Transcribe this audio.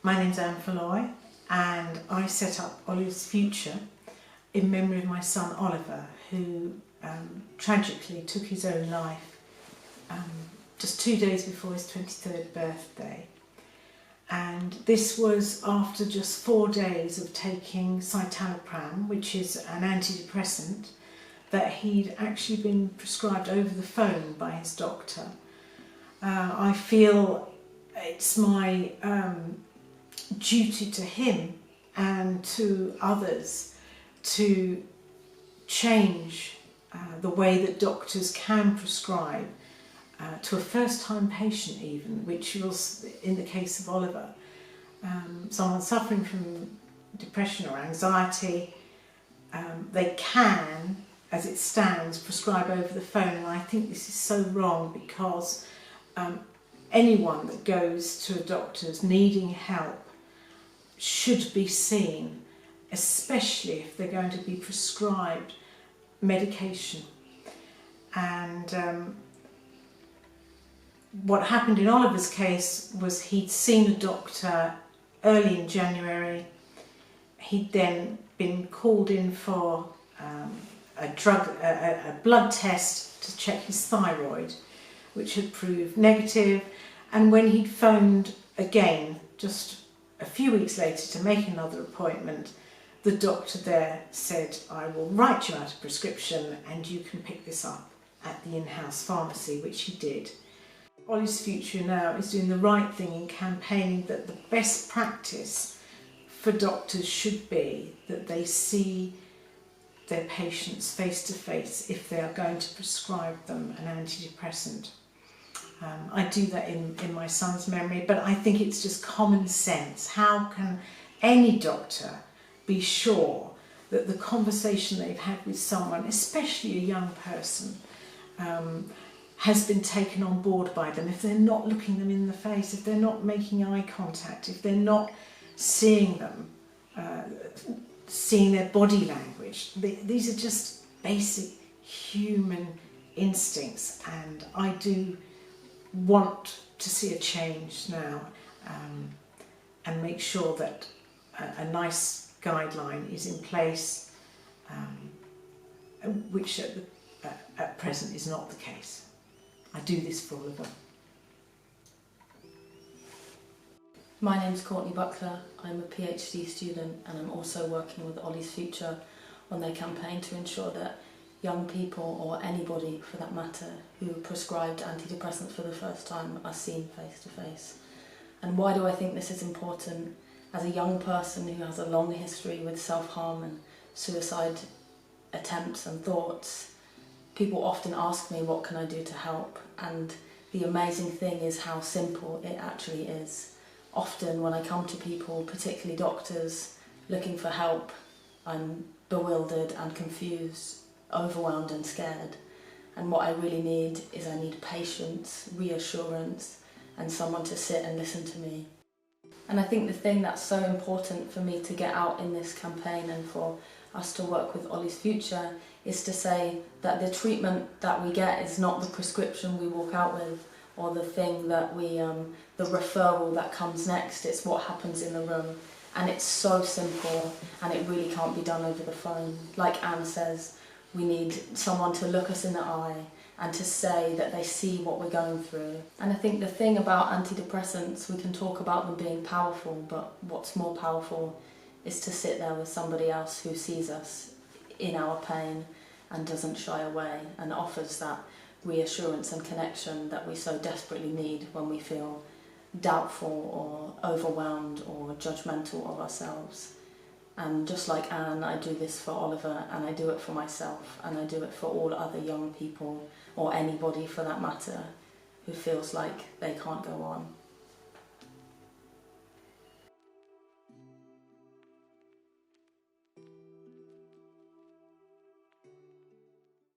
My name's Olly and I set up Olly's Future in memory of my son Oliver, who tragically took his own life just 2 days before his 23rd birthday. And this was after just 4 days of taking citalopram, which is an antidepressant that he'd actually been prescribed over the phone by his doctor. I feel it's my duty to him and to others to change the way that doctors can prescribe to a first-time patient even, which was in the case of Oliver. Someone suffering from depression or anxiety, they can, as it stands, prescribe over the phone, and I think this is so wrong because anyone that goes to a doctor's needing help should be seen, especially if they're going to be prescribed medication. And what happened in Oliver's case was he'd seen a doctor early in January. He'd then been called in for a blood test to check his thyroid, which had proved negative. And when he'd phoned again, just a few weeks later to make another appointment, the doctor there said, "I will write you out a prescription and you can pick this up at the in-house pharmacy," which he did. Olly's Future now is doing the right thing in campaigning that the best practice for doctors should be that they see their patients face to face if they are going to prescribe them an antidepressant. I do that in my son's memory, but I think it's just common sense. How can any doctor be sure that the conversation they've had with someone, especially a young person, has been taken on board by them if they're not looking them in the face, if they're not making eye contact, if they're not seeing them, seeing their body language. These are just basic human instincts, and I do want to see a change now and make sure that a nice guideline is in place, which at present is not the case. I do this for Oliver. My name's Courtney Buckler. I'm a PhD student and I'm also working with Olly's Future on their campaign to ensure that young people, or anybody for that matter, who are prescribed antidepressants for the first time are seen face to face. And why do I think this is important? As a young person who has a long history with self-harm and suicide attempts and thoughts, people often ask me, what can I do to help? And the amazing thing is how simple it actually is. Often when I come to people, particularly doctors, looking for help, I'm bewildered and confused, overwhelmed and scared. And what I really need is I need patience, reassurance, and someone to sit and listen to me. And I think the thing that's so important for me to get out in this campaign and for us to work with Olly's Future is to say that the treatment that we get is not the prescription we walk out with or the thing that we, the referral that comes next. It's what happens in the room. And it's so simple and it really can't be done over the phone. Like Anne says, we need someone to look us in the eye and to say that they see what we're going through. And I think the thing about antidepressants, we can talk about them being powerful, but what's more powerful is to sit there with somebody else who sees us in our pain and doesn't shy away and offers that reassurance and connection that we so desperately need when we feel doubtful or overwhelmed or judgmental of ourselves. And just like Anne, I do this for Oliver and I do it for myself and I do it for all other young people or anybody for that matter who feels like they can't go on.